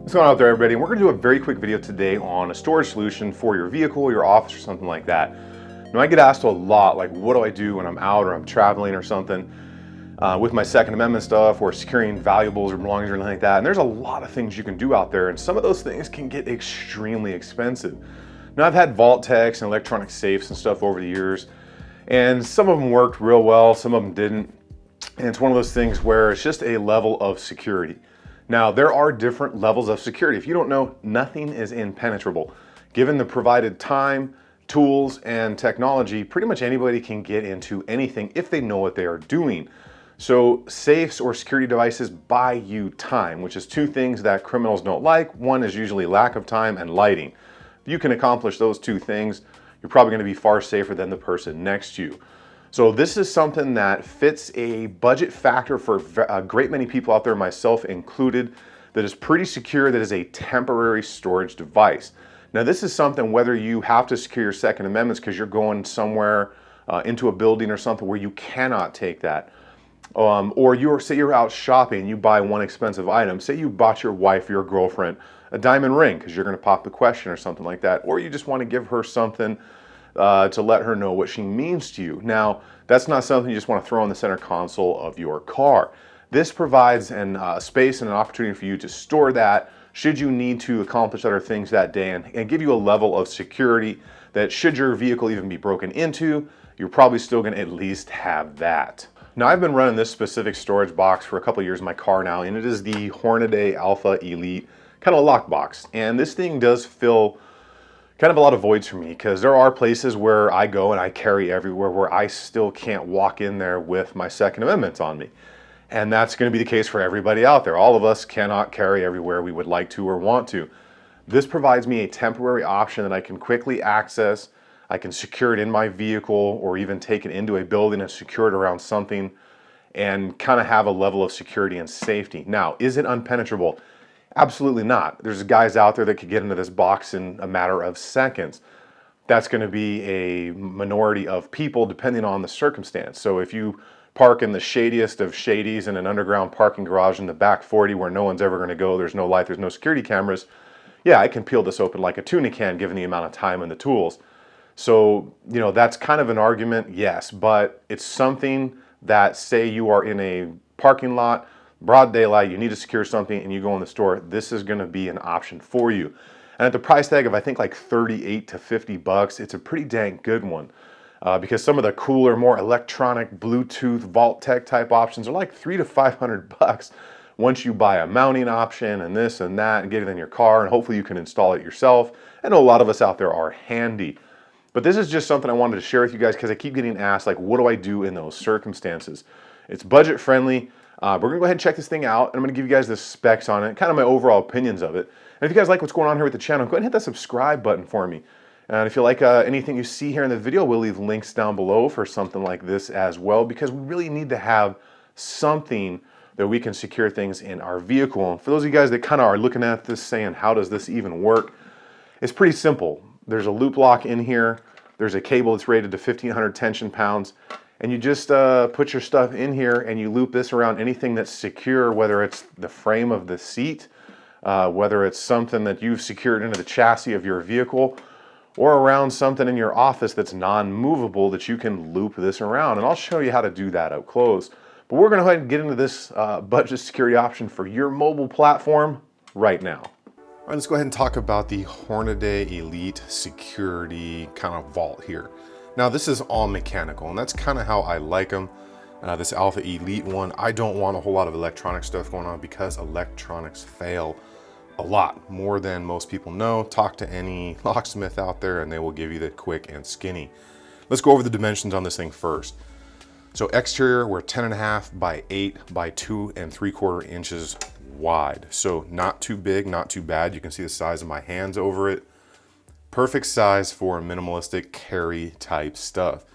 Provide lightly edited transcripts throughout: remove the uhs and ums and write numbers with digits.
What's going on out there, everybody? We're going to do a very quick video today on a storage solution for your vehicle, your office, or something like that. Now, I get asked a lot, like, what do I do when I'm out or I'm traveling or something with my Second Amendment stuff or securing valuables or belongings or anything like that. And there's a lot of things you can do out there, and some of those things can get extremely expensive. Now, I've had vault techs and electronic safes and stuff over the years, and some of them worked real well, some of them didn't. And it's one of those things where it's just a level of security. Now, there are different levels of security. If you don't know, nothing is impenetrable. Given the provided time, tools, and technology, pretty much anybody can get into anything if they know what they are doing. So safes or security devices buy you time, which is two things that criminals don't like. One is usually lack of time and lighting. If you can accomplish those two things, you're probably going to be far safer than the person next to you. So this is something that fits a budget factor for a great many people out there, myself included, that is pretty secure, that is a temporary storage device. Now, this is something whether you have to secure your Second Amendments because you're going somewhere into a building or something where you cannot take that, or say you're out shopping, you buy one expensive item, say you bought your wife or your girlfriend a diamond ring because you're going to pop the question or something like that, or you just want to give her something to let her know what she means to you. Now, that's not something you just want to throw in the center console of your car. This provides a space and an opportunity for you to store that should you need to accomplish other things that day, and give you a level of security that should your vehicle even be broken into, you're probably still going to at least have that. Now, I've been running this specific storage box for a couple of years in my car now, and it is the Hornady Alpha Elite kind of lock box. And this thing does fill kind of a lot of voids for me, because there are places where I go and I carry everywhere where I still can't walk in there with my Second Amendments on me. And that's going to be the case for everybody out there. All of us cannot carry everywhere we would like to or want to. This provides me a temporary option that I can quickly access. I can secure it in my vehicle or even take it into a building and secure it around something and kind of have a level of security and safety. Now, is it unpenetrable? Absolutely not. There's guys out there that could get into this box in a matter of seconds. That's going to be a minority of people depending on the circumstance. So if you park in the shadiest of shadies in an underground parking garage in the back 40 where no one's ever going to go, there's no light, there's no security cameras, yeah, I can peel this open like a tuna can given the amount of time and the tools. So, that's kind of an argument, yes, but it's something that, say you are in a parking lot, broad daylight, you need to secure something and you go in the store, this is going to be an option for you. And at the price tag of I think like 38 to 50 bucks, it's a pretty dang good one, because some of the cooler, more electronic Bluetooth vault tech type options are like 300 to 500 bucks once you buy a mounting option and this and that and get it in your car, and hopefully you can install it yourself. I know a lot of us out there are handy. But this is just something I wanted to share with you guys because I keep getting asked, like, what do I do in those circumstances? It's budget friendly. We're going to go ahead and check this thing out, and I'm going to give you guys the specs on it, kind of my overall opinions of it. And if you guys like what's going on here with the channel, go ahead and hit that subscribe button for me. And if you like anything you see here in the video, we'll leave links down below for something like this as well, because we really need to have something that we can secure things in our vehicle. And for those of you guys that kind of are looking at this saying, how does this even work? It's pretty simple. There's a loop lock in here. There's a cable that's rated to 1,500 tension pounds. And you just put your stuff in here and you loop this around anything that's secure, whether it's the frame of the seat, whether it's something that you've secured into the chassis of your vehicle, or around something in your office that's non-movable that you can loop this around. And I'll show you how to do that up close. But we're going to go ahead and get into this budget security option for your mobile platform right now. All right, let's go ahead and talk about the Hornady Elite Security kind of vault here. Now, this is all mechanical, and that's kind of how I like them. This Alpha Elite one, I don't want a whole lot of electronic stuff going on because electronics fail a lot, more than most people know. Talk to any locksmith out there and they will give you the quick and skinny. Let's go over the dimensions on this thing first. So exterior, we're 10.5 by 8 by 2 3/4 inches wide. So not too big, not too bad. You can see the size of my hands over it. Perfect size for minimalistic carry type stuff.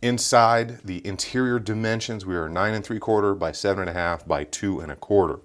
Inside, the interior dimensions, we are 9 3/4 by 7.5 by 2 1/4.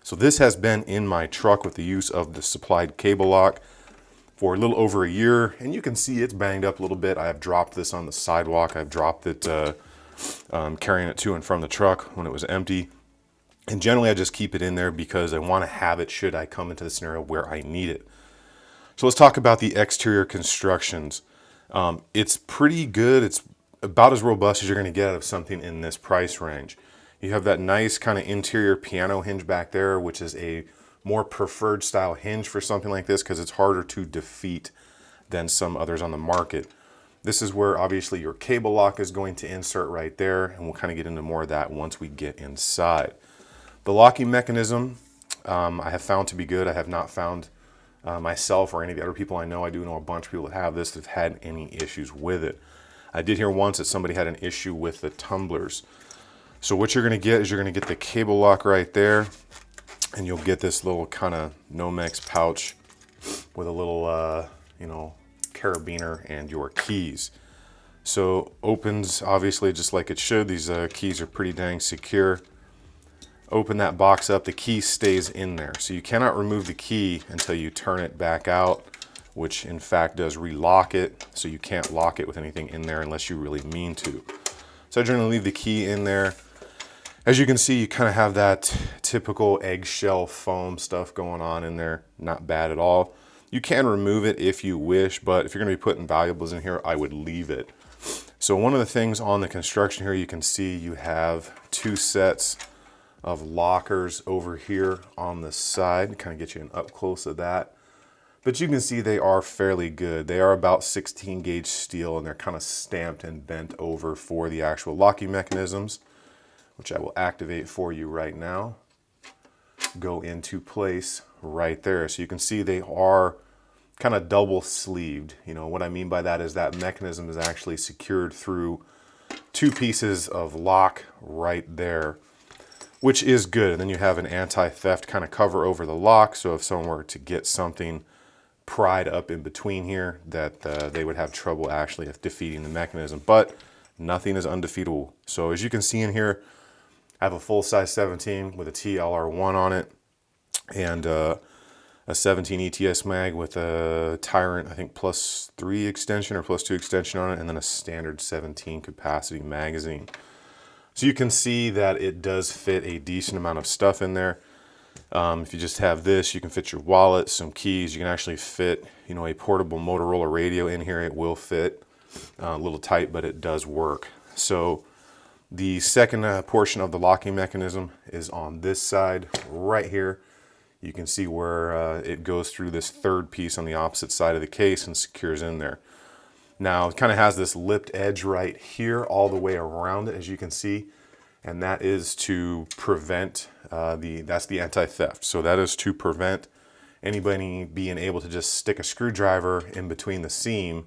So this has been in my truck with the use of the supplied cable lock for a little over a year, and you can see it's banged up a little bit. I have dropped this on the sidewalk. I've dropped it carrying it to and from the truck when it was empty. And generally I just keep it in there because I want to have it should I come into the scenario where I need it. So let's talk about the exterior constructions. It's pretty good. It's about as robust as you're going to get out of something in this price range. You have that nice kind of interior piano hinge back there, which is a more preferred style hinge for something like this because it's harder to defeat than some others on the market. This is where obviously your cable lock is going to insert right there, and we'll kind of get into more of that once we get inside. The locking mechanism I have found to be good. I have not found myself or any of the other people I know, I do know a bunch of people that have this, that have had any issues with it. I did hear once that somebody had an issue with the tumblers. So what you're going to get is you're going to get the cable lock right there, and you'll get this little kind of Nomex pouch with a little, carabiner and your keys. So opens obviously just like it should. These keys are pretty dang secure. Open that box up, the key stays in there. So you cannot remove the key until you turn it back out, which in fact does relock it. So you can't lock it with anything in there unless you really mean to. So I generally leave the key in there. As you can see, you kind of have that typical eggshell foam stuff going on in there. Not bad at all. You can remove it if you wish, but if you're going to be putting valuables in here, I would leave it. So one of the things on the construction here, you can see you have two sets of lockers over here on the side. Kind of get you an up close of that. But you can see they are fairly good. They are about 16 gauge steel, and they're kind of stamped and bent over for the actual locking mechanisms, which I will activate for you right now. Go into place right there. So you can see they are kind of double sleeved. You know what I mean by that is that mechanism is actually secured through two pieces of lock right there, which is good. And then you have an anti-theft kind of cover over the lock, so if someone were to get something pried up in between here, that they would have trouble actually defeating the mechanism. But nothing is undefeatable. So as you can see in here, I have a full size 17 with a TLR1 on it, and a 17 ETS mag with a Tyrant, I think +3 extension or +2 extension on it, and then a standard 17 capacity magazine. So you can see that it does fit a decent amount of stuff in there. If you just have this, you can fit your wallet, some keys. You can actually fit, a portable Motorola radio in here. It will fit a little tight, but it does work. So the second portion of the locking mechanism is on this side right here. You can see where it goes through this third piece on the opposite side of the case and secures in there. Now it kind of has this lipped edge right here all the way around it, as you can see, and that is to prevent that's the anti-theft. So that is to prevent anybody being able to just stick a screwdriver in between the seam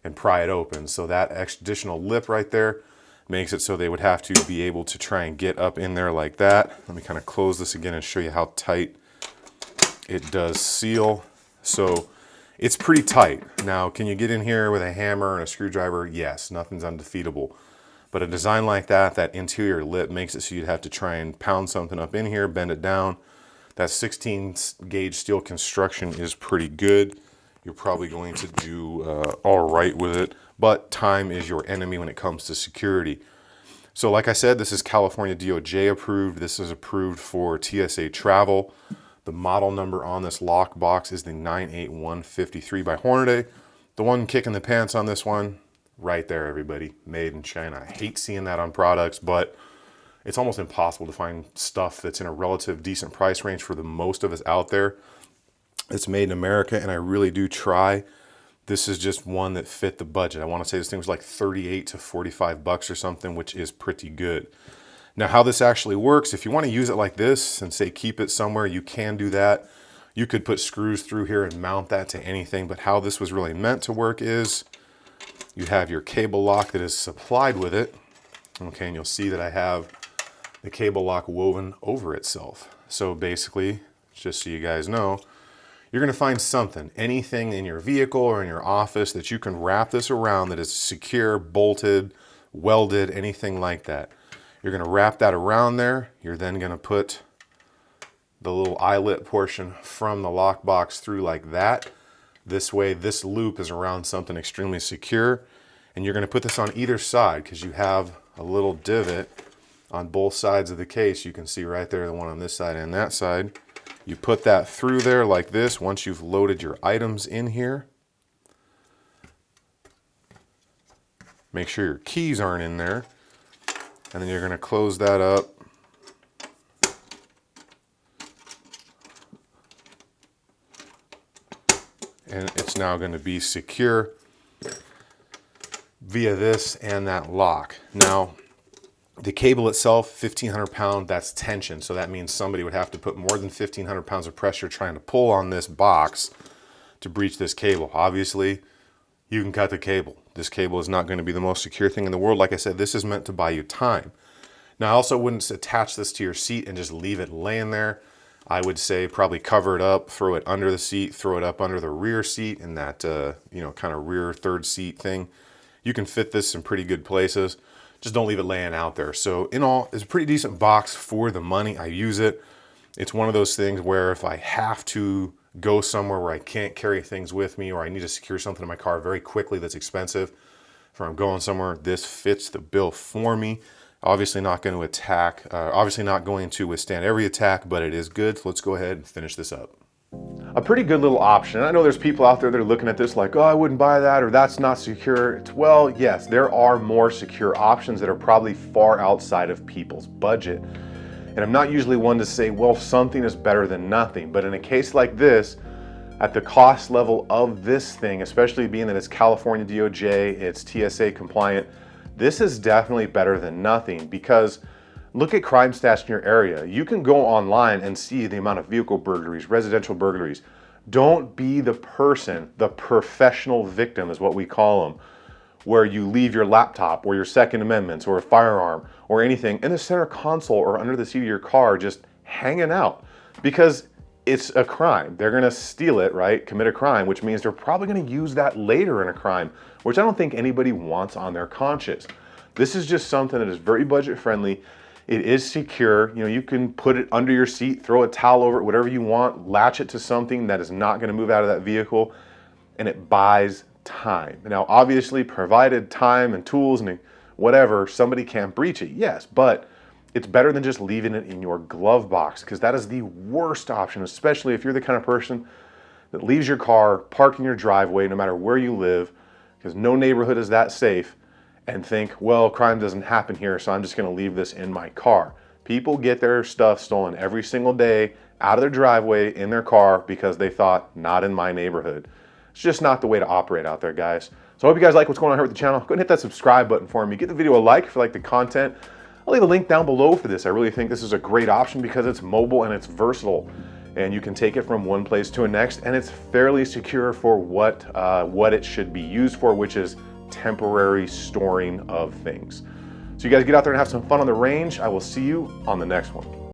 and pry it open. So that additional lip right there makes it so they would have to be able to try and get up in there like that. Let me kind of close this again and show you how tight it does seal. So it's pretty tight. Now, can you get in here with a hammer and a screwdriver? Yes, nothing's undefeatable. But a design like that, that interior lip, makes it so you'd have to try and pound something up in here, bend it down. That 16 gauge steel construction is pretty good. You're probably going to do all right with it, but time is your enemy when it comes to security. So like I said, this is California DOJ approved. This is approved for TSA travel. The model number on this lock box is the 98153 by Hornady. The one kicking the pants on this one, right there, everybody, made in China. I hate seeing that on products, but it's almost impossible to find stuff that's in a relative decent price range for the most of us out there. It's made in America, and I really do try. This is just one that fit the budget. I want to say this thing was like 38 to 45 bucks or something, which is pretty good. Now, how this actually works, if you want to use it like this and say keep it somewhere, you can do that. You could put screws through here and mount that to anything, but how this was really meant to work is you have your cable lock that is supplied with it. Okay, and you'll see that I have the cable lock woven over itself. So basically, just so you guys know, you're going to find something, anything in your vehicle or in your office that you can wrap this around that is secure, bolted, welded, anything like that. You're going to wrap that around there. You're then going to put the little eyelet portion from the lockbox through like that. This way, this loop is around something extremely secure. And you're going to put this on either side because you have a little divot on both sides of the case. You can see right there, the one on this side and that side. You put that through there like this once you've loaded your items in here. Make sure your keys aren't in there. And then you're going to close that up. And it's now going to be secure via this and that lock. Now, the cable itself, 1,500 pound, that's tension. So that means somebody would have to put more than 1,500 pounds of pressure trying to pull on this box to breach this cable. Obviously, you can cut the cable. This cable is not going to be the most secure thing in the world. Like I said, this is meant to buy you time. Now, I also wouldn't attach this to your seat and just leave it laying there. I would say probably cover it up, throw it under the seat, throw it up under the rear seat in that, kind of rear third seat thing. You can fit this in pretty good places. Just don't leave it laying out there. So in all, it's a pretty decent box for the money. I use it. It's one of those things where if I have to go somewhere where I can't carry things with me, or I need to secure something in my car very quickly that's expensive, if I'm going somewhere, this fits the bill for me. Obviously not going to obviously not going to withstand every attack, but it is good. So let's go ahead and finish this up. A pretty good little option. I know there's people out there that are looking at this like, oh, I wouldn't buy that, or that's not secure. Well, yes, there are more secure options that are probably far outside of people's budget. And I'm not usually one to say, well, something is better than nothing. But in a case like this, at the cost level of this thing, especially being that it's California DOJ, it's TSA compliant, this is definitely better than nothing, because look at crime stats in your area. You can go online and see the amount of vehicle burglaries, residential burglaries. Don't be the person, the professional victim is what we call them, where you leave your laptop or your Second Amendments or a firearm or anything in the center console or under the seat of your car just hanging out, because it's a crime. They're gonna steal it, right? Commit a crime, which means they're probably gonna use that later in a crime, which I don't think anybody wants on their conscience. This is just something that is very budget friendly. It is secure. You know, you can put it under your seat, throw a towel over it, whatever you want, latch it to something that is not gonna move out of that vehicle, and it buys time. Now, obviously, provided time and tools and whatever, somebody can't breach it, yes, but it's better than just leaving it in your glove box, because that is the worst option, especially if you're the kind of person that leaves your car parked in your driveway no matter where you live, because no neighborhood is that safe, and think, well, crime doesn't happen here, so I'm just going to leave this in my car. People get their stuff stolen every single day out of their driveway in their car because they thought, not in my neighborhood. It's just not the way to operate out there, guys. So I hope you guys like what's going on here with the channel. Go ahead and hit that subscribe button for me. Give the video a like if you like the content. I'll leave a link down below for this. I really think this is a great option because it's mobile and it's versatile, and you can take it from one place to the next, and it's fairly secure for what it should be used for, which is temporary storing of things. So you guys get out there and have some fun on the range. I will see you on the next one.